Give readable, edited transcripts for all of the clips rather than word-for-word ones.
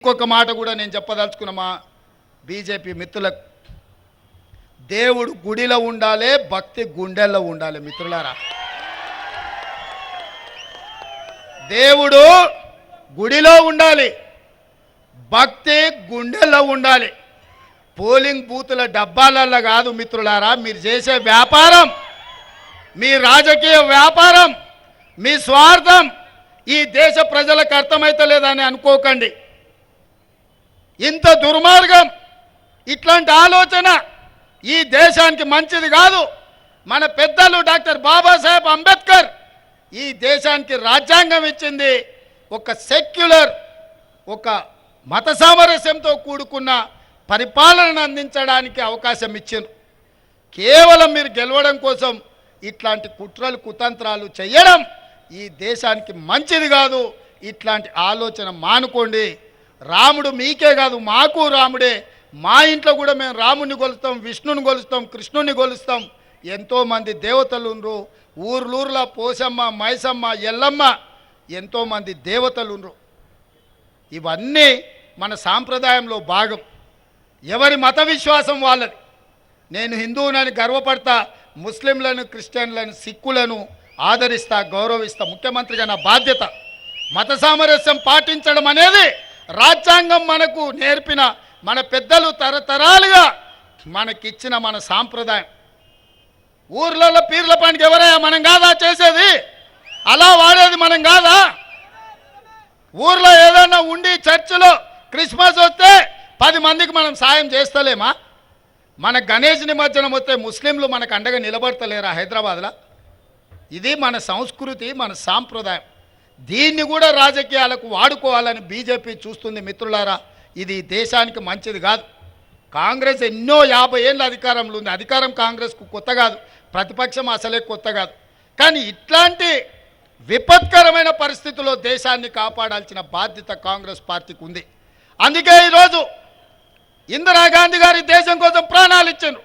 ఇంకొక మాట కూడా నేను చెప్పదలుచుకున్న మా బీజేపీ మిత్రులకు, దేవుడు గుడిలో ఉండాలి, భక్తి గుండెల్లో ఉండాలి. మిత్రులారా, దేవుడు గుడిలో ఉండాలి, భక్తి గుండెల్లో ఉండాలి. పోలింగ్ బూతుల డబ్బాలల్లో కాదు మిత్రులారా. మీరు చేసే వ్యాపారం, మీ రాజకీయ వ్యాపారం, మీ స్వార్థం ఈ దేశ ప్రజలకు అర్థమైతలేదని అనుకోకండి. ఇంత దుర్మార్గం, ఇట్లాంటి ఆలోచన ఈ దేశానికి మంచిది కాదు. మన పెద్దలు డాక్టర్ బాబాసాహెబ్ అంబేద్కర్ ఈ దేశానికి రాజ్యాంగం ఇచ్చింది ఒక సెక్యులర్, ఒక మత సామరస్యంతో కూడుకున్న పరిపాలనను అందించడానికి అవకాశం ఇచ్చింది. కేవలం మీరు గెలవడం కోసం ఇట్లాంటి కుట్రలు కుతంత్రాలు చేయడం ఈ దేశానికి మంచిది కాదు. ఇట్లాంటి ఆలోచన మానుకోండి. రాముడు మీకే కాదు, మాకు రాముడే. మా ఇంట్లో కూడా మేము రాముని కొలుస్తాం, విష్ణుని కొలుస్తాం, కృష్ణుని కొలుస్తాం. ఎంతోమంది దేవతలు ఉండ్రు. ఊర్లూరులో పోసమ్మ, మైసమ్మ, ఎల్లమ్మ ఎంతోమంది దేవతలు ఉండ్రు. ఇవన్నీ మన సాంప్రదాయంలో భాగం. ఎవరి మత విశ్వాసం వాళ్ళది. నేను హిందువునని గర్వపడతా, ముస్లింలను, క్రిస్టియన్లను, సిక్కులను ఆదరిస్తా, గౌరవిస్తా. ముఖ్యమంత్రిగా నా బాధ్యత. మత సామరస్యం పాటించడం అనేది రాజ్యాంగం మనకు నేర్పిన, మన పెద్దలు తరతరాలుగా మనకిచ్చిన మన సాంప్రదాయం. ఊర్లలో పీర్ల పండుగ ఎవరయ్యా? మనం కాదా చేసేది? అలా వాడేది మనం కాదా? ఊర్లో ఏదైనా ఉండి చర్చిలో క్రిస్మస్ వస్తే 10 మందికి మనం సాయం చేస్తలేమా? మన గణేష్ నిమజ్జనం వస్తే ముస్లింలు మనకు అండగా నిలబడతలేరా హైదరాబాద్లో? ఇది మన సంస్కృతి, మన సాంప్రదాయం. దీన్ని కూడా రాజకీయాలకు వాడుకోవాలని బీజేపీ చూస్తుంది. మిత్రులారా, ఇది దేశానికి మంచిది కాదు. కాంగ్రెస్ ఎన్నో 50 ఏళ్ళ అధికారంలో ఉంది. అధికారం కాంగ్రెస్కు కొత్త కాదు, ప్రతిపక్షం అసలే కొత్త కాదు. కానీ ఇట్లాంటి విపత్కరమైన పరిస్థితుల్లో దేశాన్ని కాపాడాల్సిన బాధ్యత కాంగ్రెస్ పార్టీకి ఉంది. అందుకే ఈరోజు ఇందిరాగాంధీ గారి దేశం కోసం ప్రాణాలు ఇచ్చారు,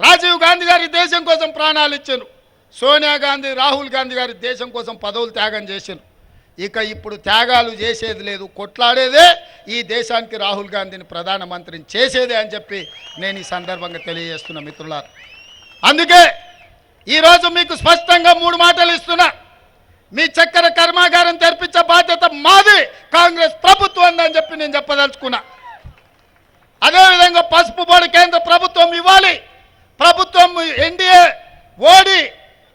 రాజీవ్ గాంధీ గారి దేశం కోసం ప్రాణాలు ఇచ్చారు, సోనియా గాంధీ, రాహుల్ గాంధీ గారి దేశం కోసం పదవులు త్యాగం చేశారు. ఇక ఇప్పుడు త్యాగాలు చేసేది లేదు, కొట్లాడేదే ఈ దేశానికి రాహుల్ గాంధీని ప్రధానమంత్రిని చేసేదే అని చెప్పి నేను ఈ సందర్భంగా తెలియజేస్తున్నా మిత్రులారా. అందుకే ఈరోజు మీకు స్పష్టంగా 3 మాటలు ఇస్తున్నా. మీ చక్కెర కర్మాగారం తెరిపించే బాధ్యత మాది, కాంగ్రెస్ ప్రభుత్వం అని చెప్పి నేను చెప్పదలుచుకున్నా. అదేవిధంగా పసుపు బోర్డు కేంద్ర ప్రభుత్వం ఇవ్వాలి. ప్రభుత్వం ఎన్డీఏ ఓడి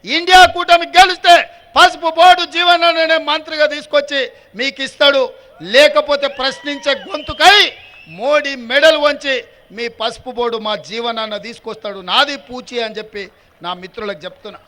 ఇండియా కూటమి గెలిస్తే పసుపు బోర్డు జీవనాన్ని మంత్రిగా తీసుకొచ్చి మీకు ఇస్తాడు. లేకపోతే ప్రశ్నించే గొంతుకై మోడీ మెడల్ వంచి మీ పసుపు బోర్డు మా జీవనాన్ని తీసుకొస్తాడు. నాది పూచి అని చెప్పి నా మిత్రులకు చెప్తున్నా.